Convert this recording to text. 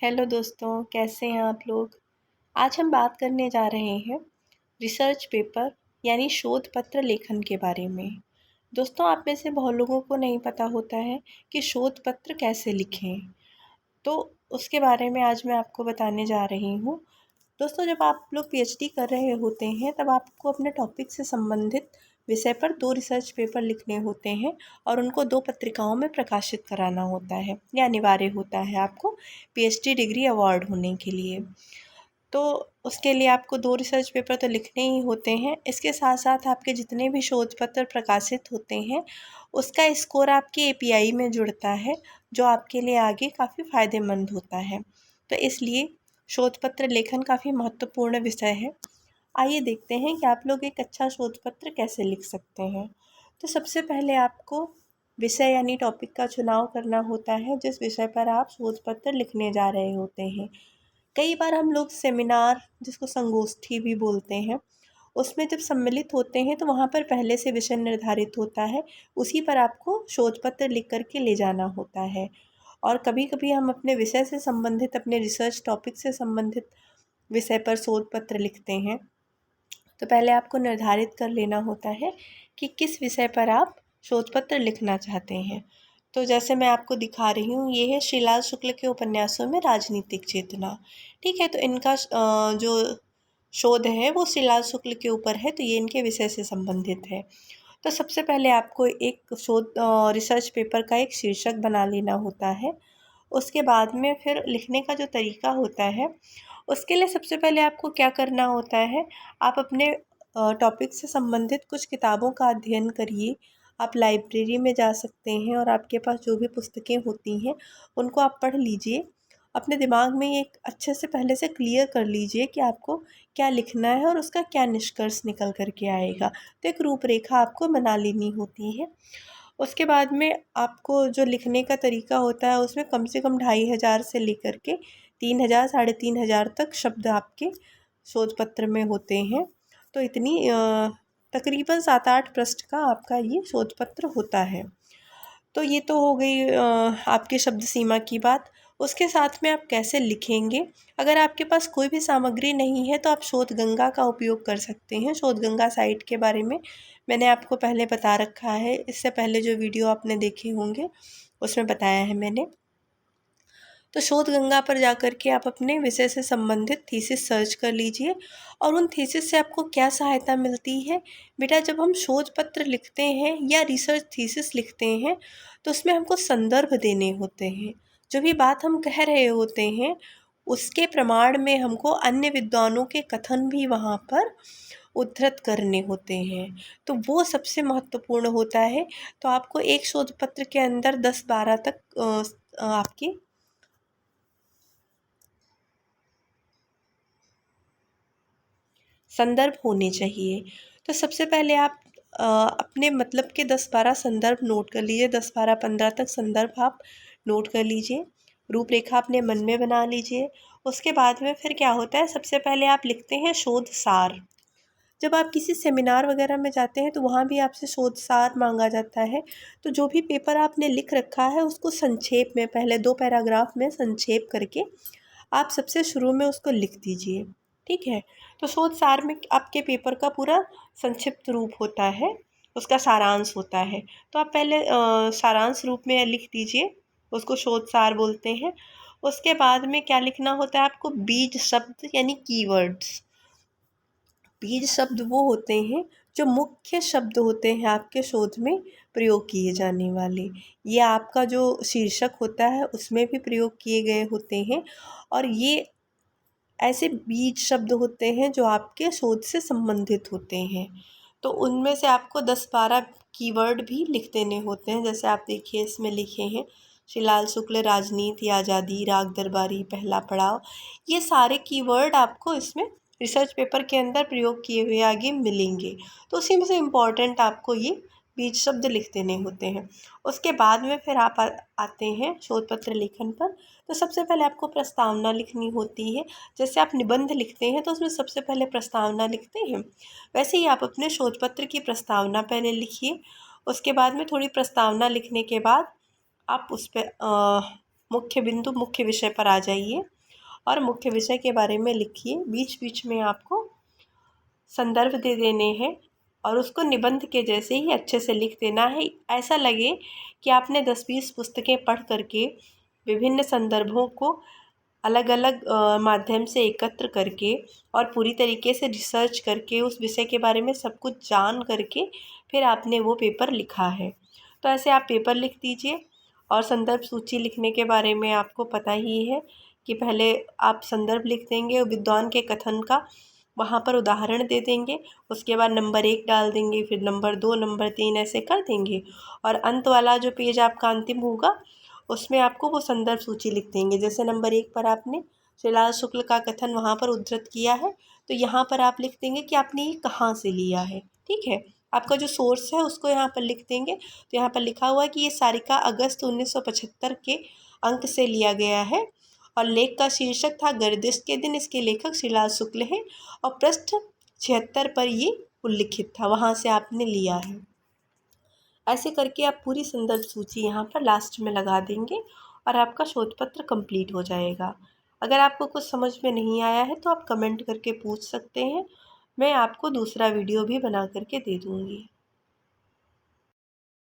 Hello दोस्तों, कैसे हैं आप लोग। आज हम बात करने जा रहे हैं रिसर्च पेपर यानी शोध पत्र लेखन के बारे में। दोस्तों, आप में से बहुत लोगों को नहीं पता होता है कि शोध पत्र कैसे लिखें, तो उसके बारे में आज मैं आपको बताने जा रही हूँ। दोस्तों, जब आप लोग पीएचडी कर रहे होते हैं तब आपको अपने टॉपिक से संबंधित विषय पर 2 रिसर्च पेपर लिखने होते हैं और उनको 2 पत्रिकाओं में प्रकाशित कराना होता है। यह अनिवार्य होता है आपको पीएचडी डिग्री अवार्ड होने के लिए। तो उसके लिए आपको 2 रिसर्च पेपर तो लिखने ही होते हैं। इसके साथ साथ आपके जितने भी शोध पत्र प्रकाशित होते हैं उसका स्कोर आपके एपीआई में जुड़ता है, जो आपके लिए आगे काफ़ी फ़ायदेमंद होता है। तो इसलिए शोध पत्र लेखन काफ़ी महत्वपूर्ण विषय है। आइए देखते हैं कि आप लोग एक अच्छा शोध पत्र कैसे लिख सकते हैं। तो सबसे पहले आपको विषय यानी टॉपिक का चुनाव करना होता है, जिस विषय पर आप शोध पत्र लिखने जा रहे होते हैं। कई बार हम लोग सेमिनार, जिसको संगोष्ठी भी बोलते हैं, उसमें जब सम्मिलित होते हैं तो वहाँ पर पहले से विषय निर्धारित होता है, उसी पर आपको शोध पत्र लिख कर के ले जाना होता है। और कभी कभी हम अपने विषय से संबंधित, अपने रिसर्च टॉपिक से संबंधित विषय पर शोध पत्र लिखते हैं। तो पहले आपको निर्धारित कर लेना होता है कि किस विषय पर आप शोध पत्र लिखना चाहते हैं। तो जैसे मैं आपको दिखा रही हूँ, ये है श्रीलाल शुक्ल के उपन्यासों में राजनीतिक चेतना। ठीक है, तो इनका जो शोध है वो श्रीलाल शुक्ल के ऊपर है, तो ये इनके विषय से संबंधित है। तो सबसे पहले आपको एक शोध रिसर्च पेपर का एक शीर्षक बना लेना होता है। उसके बाद में फिर लिखने का जो तरीका होता है, उसके लिए सबसे पहले आपको क्या करना होता है, आप अपने टॉपिक से संबंधित कुछ किताबों का अध्ययन करिए। आप लाइब्रेरी में जा सकते हैं और आपके पास जो भी पुस्तकें होती हैं उनको आप पढ़ लीजिए। अपने दिमाग में एक अच्छे से पहले से क्लियर कर लीजिए कि आपको क्या लिखना है और उसका क्या निष्कर्ष निकल कर के आएगा। तो एक रूपरेखा आपको बना लेनी होती है। उसके बाद में आपको जो लिखने का तरीका होता है उसमें कम से कम 2500 से लेकर के 3000, 3500 तक शब्द आपके शोध पत्र में होते हैं। तो इतनी तकरीबन 7-8 पृष्ठ का आपका ये शोध पत्र होता है। तो ये तो हो गई आपके शब्द सीमा की बात। उसके साथ में आप कैसे लिखेंगे, अगर आपके पास कोई भी सामग्री नहीं है तो आप शोधगंगा का उपयोग कर सकते हैं। शोधगंगा साइट के बारे में मैंने आपको पहले बता रखा है, इससे पहले जो वीडियो आपने देखे होंगे उसमें बताया है मैंने। तो शोधगंगा पर जाकर के आप अपने विषय से संबंधित थीसिस सर्च कर लीजिए। और उन थीसिस से आपको क्या सहायता मिलती है बेटा, जब हम शोध पत्र लिखते हैं या रिसर्च थीसिस लिखते हैं तो उसमें हमको संदर्भ देने होते हैं। जो भी बात हम कह रहे होते हैं उसके प्रमाण में हमको अन्य विद्वानों के कथन भी वहाँ पर उद्धृत करने होते हैं। तो वो सबसे महत्वपूर्ण होता है। तो आपको एक शोध पत्र के अंदर 10-12 तक आपकी संदर्भ होने चाहिए। तो सबसे पहले आप अपने मतलब के 10-12 संदर्भ नोट कर लीजिए। 10-12-15 तक संदर्भ आप नोट कर लीजिए। रूपरेखा अपने मन में बना लीजिए। उसके बाद में फिर क्या होता है, सबसे पहले आप लिखते हैं शोध सार। जब आप किसी सेमिनार वगैरह में जाते हैं तो वहाँ भी आपसे शोध सार मांगा जाता है। तो जो भी पेपर आपने लिख रखा है उसको संक्षेप में, पहले 2 पैराग्राफ में संक्षेप करके आप सबसे शुरू में उसको लिख दीजिए। ठीक है, तो शोध सार में आपके पेपर का पूरा संक्षिप्त रूप होता है, उसका सारांश होता है। तो आप पहले सारांश रूप में लिख दीजिए, उसको शोध सार बोलते हैं। उसके बाद में क्या लिखना होता है आपको, बीज शब्द यानी कीवर्ड्स। बीज शब्द वो होते हैं जो मुख्य शब्द होते हैं आपके शोध में प्रयोग किए जाने वाले। ये आपका जो शीर्षक होता है उसमें भी प्रयोग किए गए होते हैं। और ये ऐसे बीज शब्द होते हैं जो आपके शोध से संबंधित होते हैं। तो उनमें से आपको 10-12 कीवर्ड भी लिख देने होते हैं। जैसे आप देखिए इसमें लिखे हैं श्रीलाल शुक्ल, राजनीति, आज़ादी, राग दरबारी, पहला पड़ाव। ये सारे कीवर्ड आपको इसमें रिसर्च पेपर के अंदर प्रयोग किए हुए आगे मिलेंगे। तो उसी में से इम्पॉर्टेंट आपको ये बीज शब्द लिख देने होते हैं। उसके बाद में फिर आप आते हैं शोध पत्र लेखन पर। तो सबसे पहले आपको प्रस्तावना लिखनी होती है। जैसे आप निबंध लिखते हैं तो उसमें सबसे पहले प्रस्तावना लिखते हैं, वैसे ही आप अपने शोध पत्र की प्रस्तावना पहले लिखिए। उसके बाद में थोड़ी प्रस्तावना लिखने के बाद आप उस पर मुख्य बिंदु, मुख्य विषय पर आ जाइए। और मुख्य विषय के बारे में लिखिए। बीच बीच में आपको संदर्भ दे देने हैं और उसको निबंध के जैसे ही अच्छे से लिख देना है। ऐसा लगे कि आपने 10-20 पुस्तकें पढ़ करके विभिन्न संदर्भों को अलग अलग माध्यम से एकत्र करके और पूरी तरीके से रिसर्च करके उस विषय के बारे में सब कुछ जान करके फिर आपने वो पेपर लिखा है। तो ऐसे आप पेपर लिख दीजिए। और संदर्भ सूची लिखने के बारे में आपको पता ही है कि पहले आप संदर्भ लिख देंगे और विद्वान के कथन का वहाँ पर उदाहरण दे देंगे। उसके बाद नंबर 1 डाल देंगे, फिर नंबर 2, नंबर 3 ऐसे कर देंगे। और अंत वाला जो पेज आपका अंतिम होगा उसमें आपको वो संदर्भ सूची लिख देंगे। जैसे नंबर 1 पर आपने श्रीलाल शुक्ल का कथन वहाँ पर उद्धृत किया है, तो यहाँ पर आप लिख देंगे कि आपने ये कहाँ से लिया है। ठीक है, आपका जो सोर्स है उसको यहाँ पर लिख देंगे। तो यहाँ पर लिखा हुआ है कि ये सारिका अगस्त 1975 के अंक से लिया गया है और लेख का शीर्षक था गर्दिश के दिन। इसके लेखक श्रीलाल शुक्ल हैं और पृष्ठ 76 पर ये उल्लिखित था, वहाँ से आपने लिया है। ऐसे करके आप पूरी संदर्भ सूची यहाँ पर लास्ट में लगा देंगे और आपका शोध पत्र कंप्लीट हो जाएगा। अगर आपको कुछ समझ में नहीं आया है तो आप कमेंट करके पूछ सकते हैं, मैं आपको दूसरा वीडियो भी बना करके दे दूँगी।